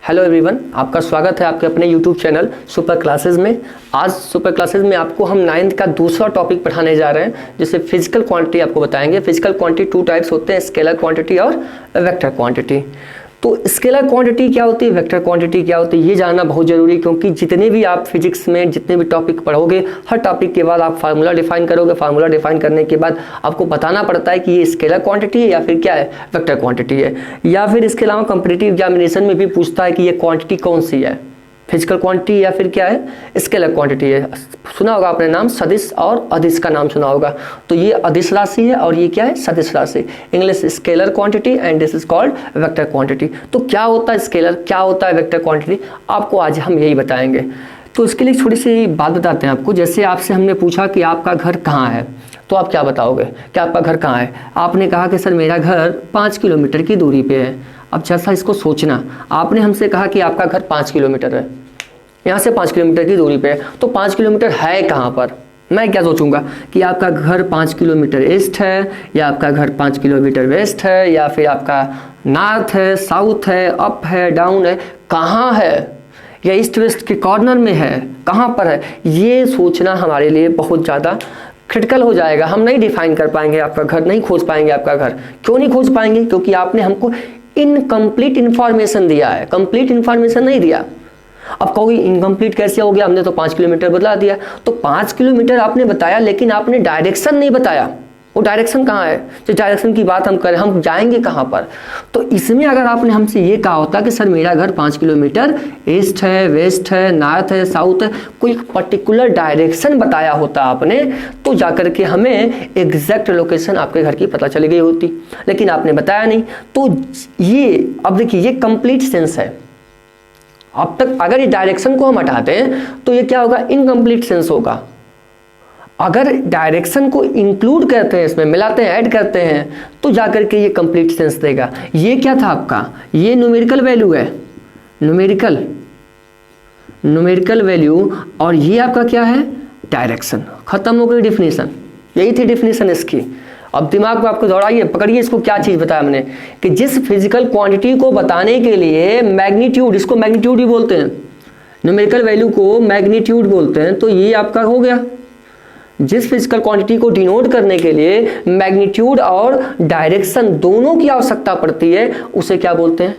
Hello everyone, आपका स्वागत है आपके अपने यूट्यूब चैनल सुपर क्लासेस में। आज सुपर क्लासेस में आपको हम 9th का दूसरा टॉपिक पढ़ाने जा रहे हैं, जिसे फिजिकल क्वांटिटी आपको बताएंगे। फिजिकल क्वांटिटी 2 टाइप्स होते हैं, स्केलर क्वांटिटी और वेक्टर क्वांटिटी। तो स्केलर क्वांटिटी क्या होती है, वेक्टर क्वांटिटी क्या होती है, ये जानना बहुत ज़रूरी है, क्योंकि जितने भी आप फिजिक्स में जितने भी टॉपिक पढ़ोगे, हर टॉपिक के बाद आप फार्मूला डिफाइन करोगे। फार्मूला डिफाइन करने के बाद आपको बताना पड़ता है कि ये स्केलर क्वांटिटी है या फिर क्या है, वेक्टर क्वांटिटी है। या फिर इसके अलावा कॉम्पिटिटिव एग्जामिनेशन में भी पूछता है कि ये क्वांटिटी कौन सी है, फिजिकल क्वांटिटी या फिर क्या है, स्केलर क्वांटिटी है। सुना होगा आपने नाम सदिश और अदिश का नाम सुना होगा। तो ये अदिश राशि है और ये क्या है, सदिश राशि। English scalar quantity and this is called vector quantity. तो क्या होता है स्केलर, क्या होता है वेक्टर क्वांटिटी, आपको आज हम यही बताएंगे। तो इसके लिए थोड़ी सी बात बताते हैं आपको। जैसे आपसे हमने पूछा कि आपका घर कहाँ है, तो आप क्या बताओगे कि आपका घर कहाँ है। आपने कहा कि सर मेरा घर 5 किलोमीटर की दूरी पे है। अब जैसा इसको सोचना, आपने हमसे कहा कि आपका घर 5 किलोमीटर है, यहाँ से 5 किलोमीटर की दूरी पे है। तो 5 किलोमीटर है कहाँ पर, मैं क्या सोचूंगा कि आपका घर 5 किलोमीटर ईस्ट है, या आपका घर 5 किलोमीटर वेस्ट है, या फिर आपका नॉर्थ है, साउथ है, अप है, डाउन है, कहाँ है, या ईस्ट वेस्ट के कॉर्नर में है, कहाँ पर है। ये सोचना हमारे लिए बहुत ज़्यादा क्रिटिकल हो जाएगा। हम नहीं डिफाइन कर पाएंगे आपका घर, नहीं खोज पाएंगे आपका घर। क्यों नहीं खोज पाएंगे, क्योंकि आपने हमको इनकम्प्लीट इंफॉर्मेशन दिया है, कंप्लीट इंफॉर्मेशन नहीं दिया। अब कहोगे इनकम्प्लीट कैसे हो गया, हमने तो 5 किलोमीटर बता दिया। तो 5 किलोमीटर आपने बताया, लेकिन आपने डायरेक्शन नहीं बताया। वो डायरेक्शन कहाँ है, जो डायरेक्शन की बात हम करें, हम जाएंगे कहाँ पर। तो इसमें अगर आपने हमसे ये कहा होता कि सर मेरा घर 5 किलोमीटर ईस्ट है, वेस्ट है, नॉर्थ है, साउथ है, कोई पर्टिकुलर डायरेक्शन बताया होता आपने, तो जाकर के हमें एग्जैक्ट लोकेशन आपके घर की पता चली गई होती। लेकिन आपने बताया नहीं। तो ये अब देखिए, ये कंप्लीट सेंस है। अब तक अगर ये डायरेक्शन को हम हटाते हैं तो ये क्या होगा, इनकम्प्लीट सेंस होगा। अगर डायरेक्शन को इंक्लूड करते हैं, इसमें मिलाते हैं, ऐड करते हैं, तो जाकर के ये कंप्लीट सेंस देगा। ये क्या था आपका, ये न्यूमेरिकल वैल्यू है, न्यूमेरिकल वैल्यू, और ये आपका क्या है, डायरेक्शन। खत्म हो गई डिफिनीशन, यही थी डिफिनीशन इसकी। अब दिमाग में आपको दौड़ाइए, पकड़िए इसको, क्या चीज़ बताया हमने कि जिस फिजिकल क्वांटिटी को बताने के लिए मैग्नीट्यूड, इसको मैग्नीट्यूड भी बोलते हैं, न्यूमेरिकल वैल्यू को मैग्नीट्यूड बोलते हैं। तो ये आपका हो गया, जिस फिजिकल क्वांटिटी को डिनोट करने के लिए मैग्नीट्यूड और डायरेक्शन दोनों की आवश्यकता पड़ती है, उसे क्या बोलते हैं,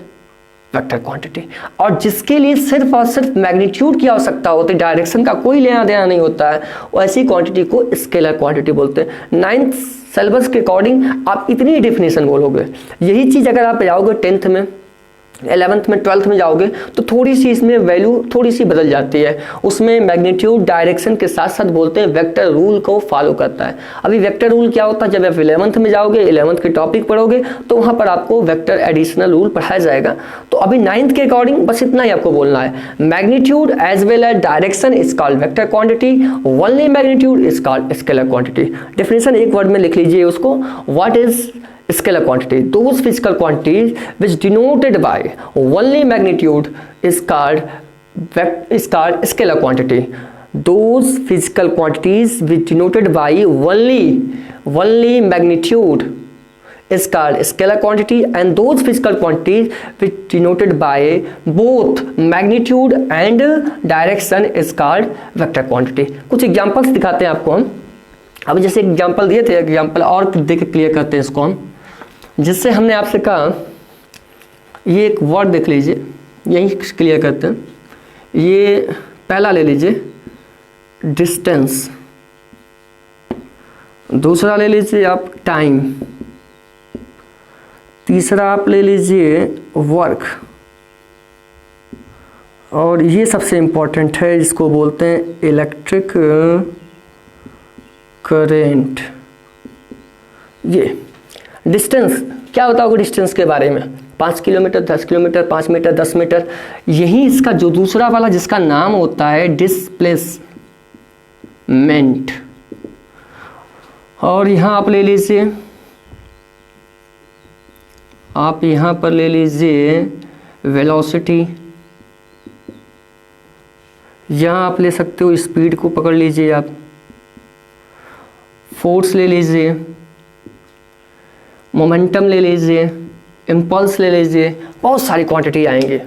वेक्टर क्वांटिटी। और जिसके लिए सिर्फ और सिर्फ मैग्नीट्यूड की आवश्यकता होती है, डायरेक्शन का कोई लेना देना नहीं होता है, ऐसी क्वांटिटी को स्केलर क्वांटिटी बोलते हैं। 9th सिलेबस के अकॉर्डिंग आप इतनी डिफिनेशन बोलोगे। यही चीज़ अगर आप जाओगे 10th में, 11th में, 12th में जाओगे, तो थोड़ी सी इसमें वैल्यू थोड़ी सी बदल जाती है। उसमें मैग्नीट्यूड डायरेक्शन के साथ साथ बोलते हैं वेक्टर रूल को फॉलो करता है। अभी वेक्टर रूल क्या होता है, जब आप 11th में जाओगे, 11th के टॉपिक पढ़ोगे, तो वहाँ पर आपको वेक्टर एडिशनल रूल पढ़ाया जाएगा। तो अभी 9th के अकॉर्डिंग बस इतना ही आपको बोलना है, magnitude as well as direction is called vector quantity, only magnitude is called scalar quantity. Definition एक वर्ड में लिख लीजिए उसको, what is scalar quantity? Those physical quantities which denoted by only magnitude is called scalar quantity. Those physical quantities which denoted by only magnitude is called scalar quantity, and those physical quantities which denoted by both magnitude and direction is called vector quantity. कुछ examples दिखाते हैं आपको हम। अब जैसे example दिए थे, example और देख के क्लियर करते हैं इसको हम। जिससे हमने आपसे कहा, ये एक वर्ड देख लीजिए, यही क्लियर करते हैं। ये पहला ले लीजिए डिस्टेंस, दूसरा ले लीजिए आप टाइम, तीसरा आप ले लीजिए वर्क, और ये सबसे इम्पोर्टेंट है, इसको बोलते हैं इलेक्ट्रिक करेंट। ये डिस्टेंस क्या होता होगा, डिस्टेंस के बारे में 5 किलोमीटर, 10 किलोमीटर, 5 मीटर, 10 मीटर। यही इसका जो दूसरा वाला जिसका नाम होता है डिस्प्लेसमेंट। और यहाँ आप ले लीजिए, आप यहाँ पर ले लीजिए वेलोसिटी, यहाँ आप ले सकते हो स्पीड को पकड़ लीजिए, आप फोर्स ले लीजिए, मोमेंटम ले लीजिए, इम्पल्स ले लीजिए, बहुत सारी क्वांटिटी आएंगे।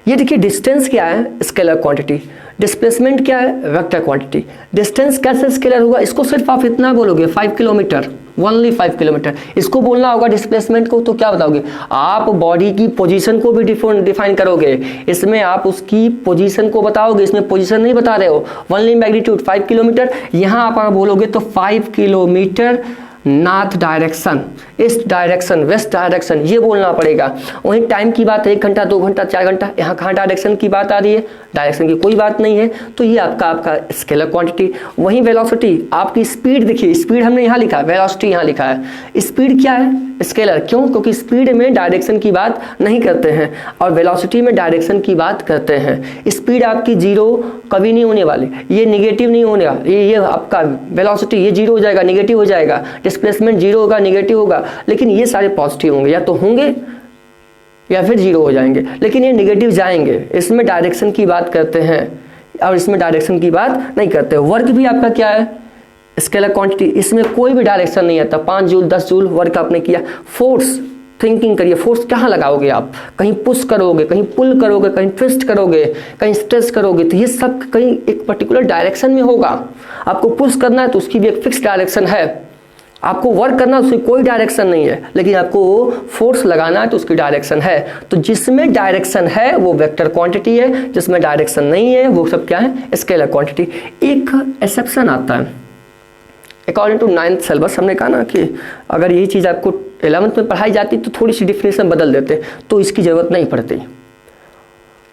ये देखिए डिस्टेंस क्या है, स्केलर क्वांटिटी। डिस्प्लेसमेंट क्या है, वेक्टर क्वांटिटी। डिस्टेंस कैसे स्केलर होगा, इसको सिर्फ आप इतना बोलोगे 5 किलोमीटर, ओनली 5 किलोमीटर। इसको बोलना होगा डिस्प्लेसमेंट को तो क्या बताओगे, आप बॉडी की पोजीशन को भी डिफाइन करोगे, इसमें आप उसकी पोजीशन को बताओगे, इसमें पोजीशन नहीं बता रहे हो, ओनली मैग्नीट्यूड 5 किलोमीटर। यहाँ आप बोलोगे तो 5 kilometre north direction, east direction, west direction, ये बोलना पड़ेगा। वहीं टाइम की बात है 1 घंटा 2 घंटा 4 घंटा, यहाँ कहाँ डायरेक्शन की बात आ रही है, डायरेक्शन की कोई बात नहीं है। तो ये आपका स्केलर क्वांटिटी। वहीं वेलोसिटी, आपकी स्पीड देखिए, स्पीड हमने यहाँ लिखा है, वेलोसिटी यहाँ लिखा है। स्पीड क्या है, स्केलर। क्यों, क्योंकि स्पीड में डायरेक्शन की बात नहीं करते हैं और वेलोसिटी में डायरेक्शन की बात करते हैं। स्पीड आपकी जीरो कभी नहीं होने वाली, ये निगेटिव नहीं होने वाला, ये आपका वेलोसिटी ये जीरो हो जाएगा, निगेटिव हो जाएगा। डिस्प्लेसमेंट जीरो होगा, निगेटिव होगा, लेकिन ये सारे पॉजिटिव होंगे, या तो होंगे या फिर जीरो हो जाएंगे, लेकिन ये निगेटिव जाएंगे। इसमें डायरेक्शन की बात करते हैं और इसमें डायरेक्शन की बात नहीं करते। वर्क भी आपका क्या है, स्केलर क्वांटिटी, इसमें कोई भी डायरेक्शन नहीं आता। 5 जूल 10 जूल वर्क आपने किया। फोर्स, थिंकिंग करिए, फोर्स कहाँ लगाओगे आप, कहीं पुश करोगे, कहीं पुल करोगे, कहीं ट्विस्ट करोगे, कहीं स्ट्रेच करोगे, तो ये सब कहीं एक पर्टिकुलर डायरेक्शन में होगा। आपको पुश करना है तो उसकी भी एक फिक्स डायरेक्शन है, आपको वर्क करना है उसकी कोई डायरेक्शन नहीं है, लेकिन आपको फोर्स लगाना है तो उसकी डायरेक्शन है। तो जिसमें डायरेक्शन है वो वेक्टर क्वांटिटी है, जिसमें डायरेक्शन नहीं है वो सब क्या है, स्केलर क्वांटिटी। एक एक्सेप्शन आता है अकॉर्डिंग टू 9th सिलेबस। हमने कहा ना कि अगर यही चीज़ आपको 11th में पढ़ाई जाती तो थोड़ी सी डिफिनेशन बदल देते, तो इसकी ज़रूरत नहीं पड़ती।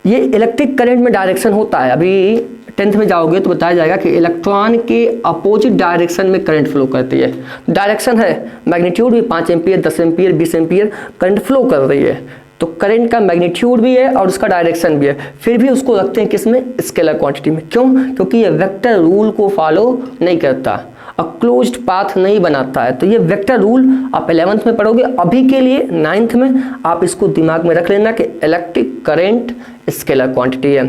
ये इलेक्ट्रिक करंट में डायरेक्शन होता है। अभी 10th में जाओगे तो बताया जाएगा कि इलेक्ट्रॉन के अपोजिट डायरेक्शन में करंट फ्लो करती है। डायरेक्शन है, मैग्नीट्यूड भी 5 ampere 10 ampere 20 ampere current flow कर रही है, तो करंट का मैग्नीट्यूड भी है और उसका डायरेक्शन भी है, फिर भी उसको रखते हैं किसमें, स्केलर क्वांटिटी में। क्यों, क्योंकि ये वेक्टर रूल को फॉलो नहीं करता और क्लोज्ड पाथ नहीं बनाता है। तो ये वेक्टर रूल आप 11th में पढ़ोगे। अभी के लिए 9th में आप इसको दिमाग में रख लेना कि इलेक्ट्रिक करंट स्केलर क्वांटिटी है।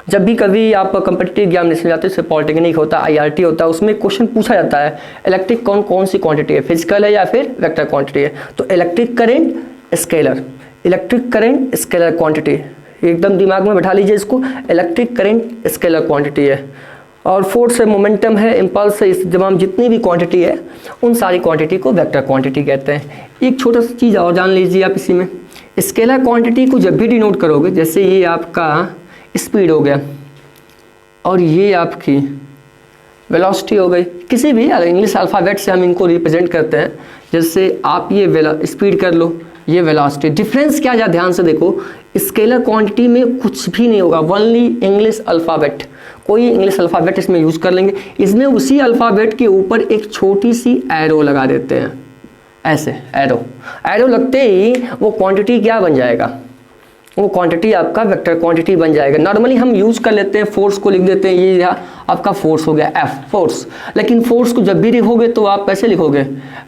जब भी कभी आप कॉम्पिटिटिव एग्जामिनेशन जाते हैं, पॉलिटेक्निक होता है, IRT होता है, उसमें क्वेश्चन पूछा जाता है इलेक्ट्रिक कौन सी क्वांटिटी है, फिजिकल है या फिर वेक्टर क्वांटिटी है। तो electric current scalar, electric current scalar quantity, एकदम दिमाग में बैठा लीजिए इसको, इलेक्ट्रिक करंट स्केलर क्वांटिटी है। और फोर्स है, मोमेंटम है, इम्पल्स है, इस तमाम जितनी भी क्वांटिटी है उन सारी क्वांटिटी को वेक्टर क्वांटिटी कहते हैं। एक छोटा सा चीज़ और जान लीजिए आप इसी में, स्केलर क्वांटिटी को जब भी डिनोट करोगे, जैसे ये आपका स्पीड हो गया और ये आपकी वेलोसिटी हो गई, किसी भी इंग्लिश अल्फ़ाबेट से हम इनको रिप्रेजेंट करते हैं। जैसे आप ये स्पीड कर लो, ये वेलोसिटी। डिफरेंस क्या है, ध्यान से देखो, स्केलर क्वांटिटी में कुछ भी नहीं होगा, ओनली इंग्लिश अल्फ़ाबेट। कोई इंग्लिश अल्फ़ाबेट इसमें यूज़ कर लेंगे, इसमें उसी अल्फ़ाबेट के ऊपर एक छोटी सी एरो लगा देते हैं, ऐसे एरो लगते ही वो क्वांटिटी क्या बन जाएगा, वो क्वांटिटी आपका वेक्टर क्वांटिटी बन जाएगा। नॉर्मली हम यूज़ कर लेते हैं, फोर्स को लिख देते हैं, ये आपका फोर्स हो गया F, फोर्स। लेकिन फोर्स को जब भी लिखोगे तो आप कैसे लिखोगे,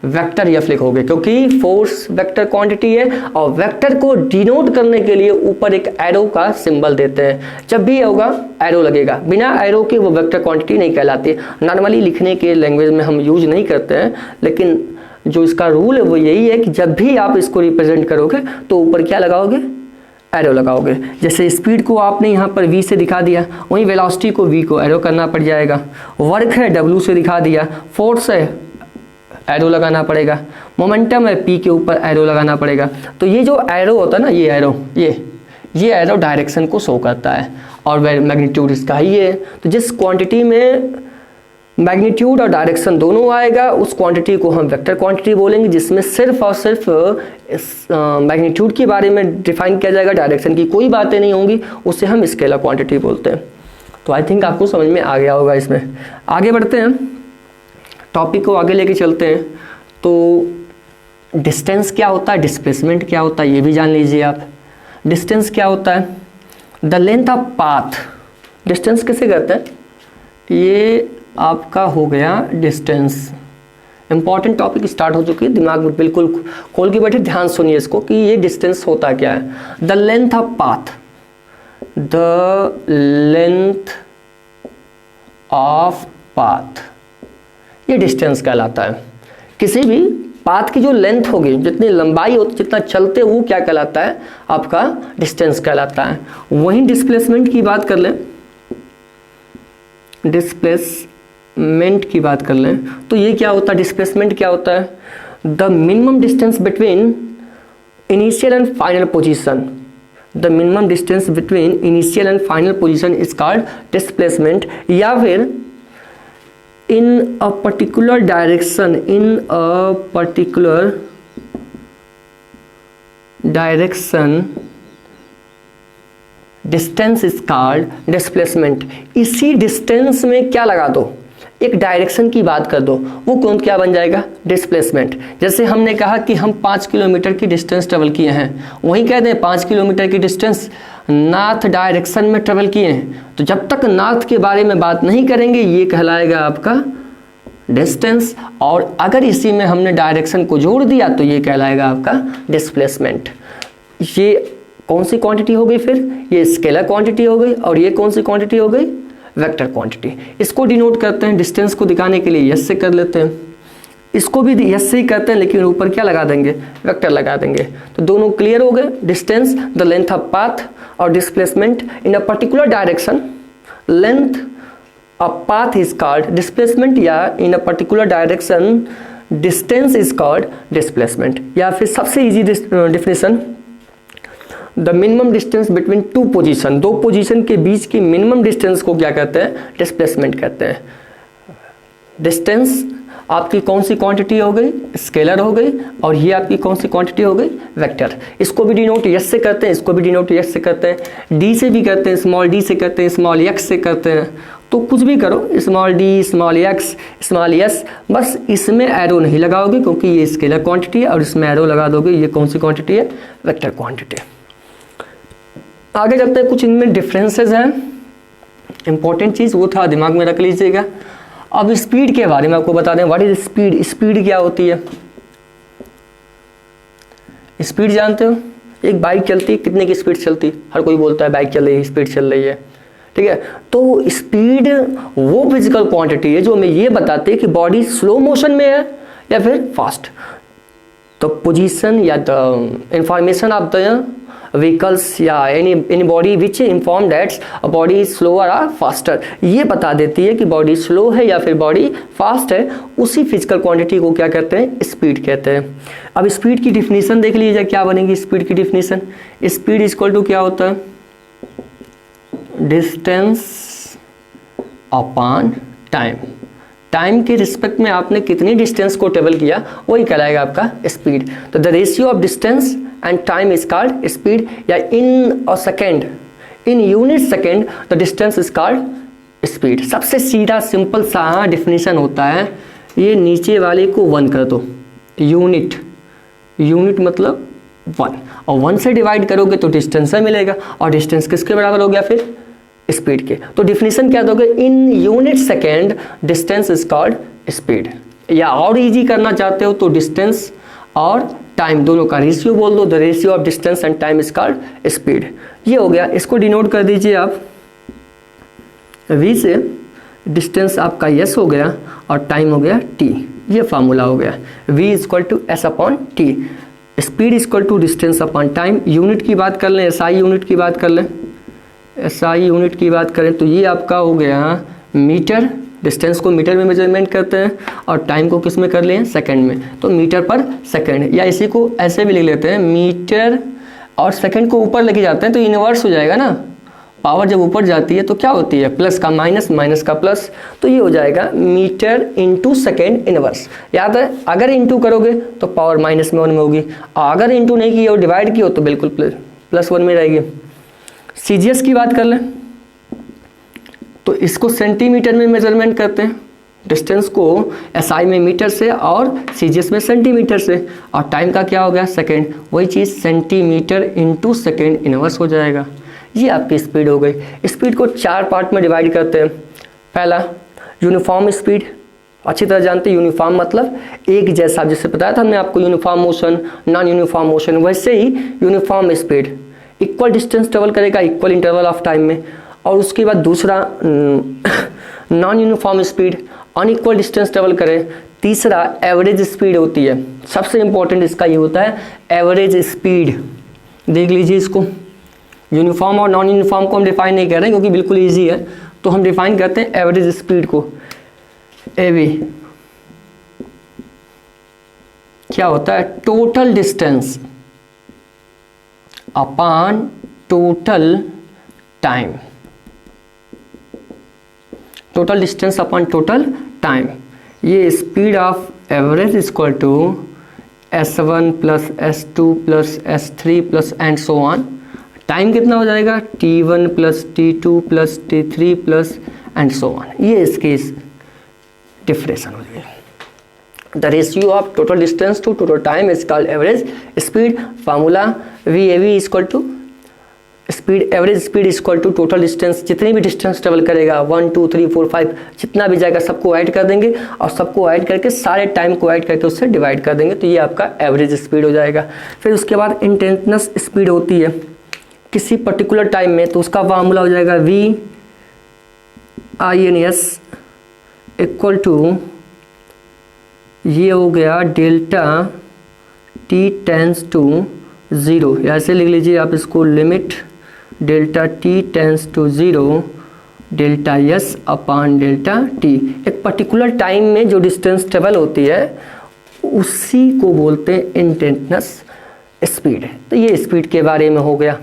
वेक्टर F लिखोगे, क्योंकि फोर्स वेक्टर क्वांटिटी है और वेक्टर को डिनोट करने के लिए ऊपर एक एरो का सिंबल देते हैं। जब भी होगा एरो लगेगा, बिना एरो के वो वेक्टर क्वांटिटी नहीं कहलाती। नॉर्मली लिखने के लैंग्वेज में हम यूज नहीं करते हैं, लेकिन जो इसका रूल है वो यही है कि जब भी आप इसको रिप्रेजेंट करोगे तो ऊपर क्या लगाओगे, एरो लगाओगे। जैसे स्पीड को आपने यहाँ पर v से दिखा दिया, वहीं वेलोसिटी को v को एरो करना पड़ जाएगा। वर्क है w से दिखा दिया, फोर्स है एरो लगाना पड़ेगा, मोमेंटम है p के ऊपर एरो लगाना पड़ेगा। तो ये जो एरो होता है ना, ये एरो ये एरो डायरेक्शन को शो करता है और मैग्नीट्यूड इसका ही है। तो जिस क्वांटिटी में मैग्नीट्यूड और डायरेक्शन दोनों आएगा उस क्वांटिटी को हम वेक्टर क्वांटिटी बोलेंगे, जिसमें सिर्फ और सिर्फ मैग्नीट्यूड के बारे में डिफाइन किया जाएगा, डायरेक्शन की कोई बातें नहीं होंगी, उससे हम स्केलर क्वांटिटी बोलते हैं। तो आई थिंक आपको समझ में आ गया होगा। इसमें आगे बढ़ते हैं, टॉपिक को आगे लेके चलते हैं। तो डिस्टेंस क्या होता है, डिस्प्लेसमेंट क्या होता है, ये भी जान लीजिए आप। डिस्टेंस क्या होता है, the length of path. Distance किसे कहते हैं, ये आपका हो गया डिस्टेंस। इंपॉर्टेंट टॉपिक स्टार्ट हो चुकी है, दिमाग में बिल्कुल खोल के बैठे, ध्यान सुनिए इसको कि ये डिस्टेंस होता क्या है। The length of path, the length of path, ये डिस्टेंस कहलाता है। किसी भी पाथ की जो लेंथ होगी, जितनी लंबाई होती, जितना चलते, वो क्या कहलाता है, आपका डिस्टेंस कहलाता है। वहीं डिस्प्लेसमेंट की बात कर लें, डिस्प्लेसमेंट की बात कर लें तो ये क्या होता है, डिस्प्लेसमेंट क्या होता है, the minimum distance between initial and final position, the minimum distance between initial and final position is called displacement, या फिर in a particular direction, in a particular direction distance is called displacement। इसी distance में क्या लगा दो, एक direction की बात कर दो, वो कौन क्या बन जाएगा, डिस्प्लेसमेंट। जैसे हमने कहा कि हम 5 किलोमीटर की डिस्टेंस ट्रेवल किए हैं, वही कहते हैं 5 किलोमीटर की डिस्टेंस नॉर्थ डायरेक्शन में ट्रेवल किए हैं, तो जब तक नॉर्थ के बारे में बात नहीं करेंगे ये कहलाएगा आपका डिस्टेंस, और अगर इसी में हमने डायरेक्शन को जोड़ दिया तो ये कहलाएगा आपका डिस्प्लेसमेंट। ये कौन सी क्वांटिटी हो गई, फिर ये स्केलर क्वांटिटी हो गई, और ये कौन सी क्वांटिटी हो गई, वेक्टर क्वांटिटी। इसको डिनोट करते हैं, डिस्टेंस को दिखाने के लिए यस से कर लेते हैं, इसको भी यस से ही करते हैं, लेकिन ऊपर क्या लगा देंगे, वेक्टर लगा देंगे। तो दोनों क्लियर हो गए, distance the length of path, और displacement in a particular direction length of path is called displacement, या in a particular direction distance is called displacement. या फिर सबसे easy definition, the minimum distance between two position, दो position के बीच की minimum distance को क्या कहते हैं, डिस्प्लेसमेंट कहते हैं। डिस्टेंस आपकी कौन सी क्वांटिटी हो गई, स्केलर हो गई, और ये आपकी कौन सी क्वांटिटी हो गई, वेक्टर। इसको भी डिनोट यस से करते हैं, इसको भी डिनोट यस से करते हैं, डी से भी करते हैं, स्मॉल डी से करते हैं, स्मॉल एक्स से करते हैं, तो कुछ भी करो, small D, small x, small S, बस इसमें एरो नहीं लगाओगे क्योंकि ये स्केलर क्वांटिटी है, और इसमें एरो लगा दोगे, ये कौन सी क्वांटिटी है, वेक्टर क्वांटिटी। आगे चलते हैं, कुछ इनमें डिफरेंसेस हैं, इंपॉर्टेंट चीज़ वो था दिमाग में रख लीजिएगा। अब स्पीड के बारे में आपको बता दें, व्हाट इज स्पीड। स्पीड क्या होती है, स्पीड जानते हो, एक बाइक चलती है कितने की स्पीड चलती, हर कोई बोलता है बाइक चल रही है, स्पीड चल रही है, ठीक है। तो स्पीड वो फिजिकल क्वांटिटी है जो हमें ये बताती है कि बॉडी स्लो मोशन में है या फिर फास्ट। तो पोजीशन या the information of the vehicles या any body which inform that's a body is slower और फास्टर, ये बता देती है कि बॉडी स्लो है या फिर बॉडी फास्ट है। उसी फिजिकल क्वांटिटी को क्या कहते हैं, स्पीड कहते हैं। अब स्पीड की डिफिनीशन देख लीजिए, क्या बनेगी स्पीड की डिफिनीशन। स्पीड इक्वल टू क्या होता है, डिस्टेंस अपॉन टाइम। टाइम के रिस्पेक्ट में आपने कितनी डिस्टेंस को ट्रेवल किया वही कहलाएगा आपका स्पीड। तो the ratio of distance and time is called speed, या in a second, in unit second the distance is called speed. सबसे सीधा सिंपल सा डिफिनीशन होता है, ये नीचे वाले को 1 कर दो, यूनिट, यूनिट मतलब 1, और 1 से डिवाइड करोगे तो डिस्टेंस मिलेगा, और डिस्टेंस किसके बराबर हो गया फिर, स्पीड के। तो डिफिनीशन क्या दोगे, इन unit second distance is called speed. या और इजी करना चाहते हो तो डिस्टेंस और टाइम दोनों का रेशियो बोल दो, the ratio of distance and time is called speed. ये हो गया, इसको डिनोट कर दीजिए आप v से, डिस्टेंस आपका s हो गया और टाइम हो गया t, ये फार्मूला हो गया, v is equal to s upon T, speed is equal to distance upon time. Unit की बात कर लें, SI यूनिट की बात कर लें, SI यूनिट की बात करें तो ये आपका हो गया मीटर, डिस्टेंस को मीटर में मेजरमेंट करते हैं और टाइम को किस में कर लें, सेकंड में, तो मीटर पर सेकंड। या इसी को ऐसे भी लिख लेते हैं, मीटर और सेकंड को ऊपर लेके जाते हैं तो इनवर्स हो जाएगा ना, पावर जब ऊपर जाती है तो क्या होती है, प्लस का माइनस, माइनस का प्लस, तो ये हो जाएगा मीटर इंटू सेकेंड इनवर्स। याद है, अगर इंटू करोगे तो पावर -1 में होगी, और अगर इंटू नहीं की और डिवाइड की हो तो बिल्कुल +1 में रहेगी। CGS की बात कर लें तो इसको सेंटीमीटर में मेजरमेंट करते हैं, डिस्टेंस को SI में मीटर से और CGS में सेंटीमीटर से, और टाइम का क्या हो गया, सेकेंड, वही चीज़ सेंटीमीटर इंटू सेकेंड इनवर्स हो जाएगा। ये आपकी स्पीड हो गई। स्पीड को 4 पार्ट में डिवाइड करते हैं। पहला यूनिफॉर्म स्पीड, अच्छी तरह जानते हैं यूनिफॉर्म मतलब एक जैसा, जैसे बताया था हमने आपको uniform motion, non uniform motion, वैसे ही uniform speed equal distance travel करेगा इक्वल इंटरवल ऑफ टाइम में। और उसके बाद दूसरा non uniform speed, unequal distance travel करे तीसरा एवरेज स्पीड होती है, सबसे इंपॉर्टेंट इसका ये होता है एवरेज स्पीड। देख लीजिए इसको, यूनिफॉर्म और नॉन यूनिफॉर्म को हम डिफाइन नहीं कर रहे हैं क्योंकि बिल्कुल ईजी है, तो हम डिफाइन करते हैं एवरेज स्पीड को। एवी क्या होता है? Total distance upon total time. Total distance upon total time. ये speed of average is equal to S1 plus S2 plus S3 plus and so on. Time कितना हो जाएगा? T1 plus T2 plus T3 plus and so on. ये इसकी difference हो जाएगी। The ratio of total distance to total time is called average speed. Formula VAV is equal to speed, average speed is equal to total distance. जितनी भी distance travel करेगा 1 2 3 4 5 जितना भी जाएगा सबको ऐड कर देंगे और सबको ऐड करके सारे टाइम को ऐड करके उससे डिवाइड कर देंगे, तो ये आपका एवरेज स्पीड हो जाएगा। फिर उसके बाद इंटेंस स्पीड होती है किसी पर्टिकुलर टाइम में, तो उसका फार्मूला हो जाएगा VINS इक्वल टू, ये हो गया डेल्टा T टेंस टू 0। ऐसे लिख लीजिए आप इसको, limit delta T tends to 0 delta S upon delta T। एक पर्टिकुलर टाइम में जो डिस्टेंस ट्रेवल होती है उसी को बोलते हैं इंटेंस स्पीड। तो ये स्पीड के बारे में हो गया।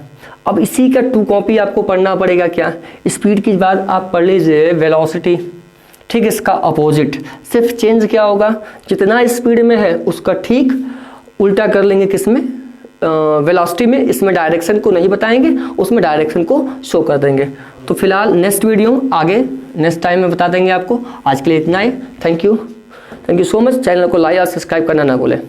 अब इसी का 2 कॉपी आपको पढ़ना पड़ेगा। क्या? स्पीड के बाद आप पढ़ लीजिए वेलोसिटी, ठीक इसका अपोजिट। सिर्फ चेंज क्या होगा, जितना स्पीड में है उसका ठीक उल्टा कर लेंगे किसमें, वेलोसिटी में। इसमें डायरेक्शन को नहीं बताएंगे, उसमें डायरेक्शन को शो कर देंगे। तो फिलहाल नेक्स्ट वीडियो आगे नेक्स्ट टाइम में बता देंगे आपको। आज के लिए इतना ही। Thank you so much. Channel को लाइक और सब्सक्राइब करना ना भूलें।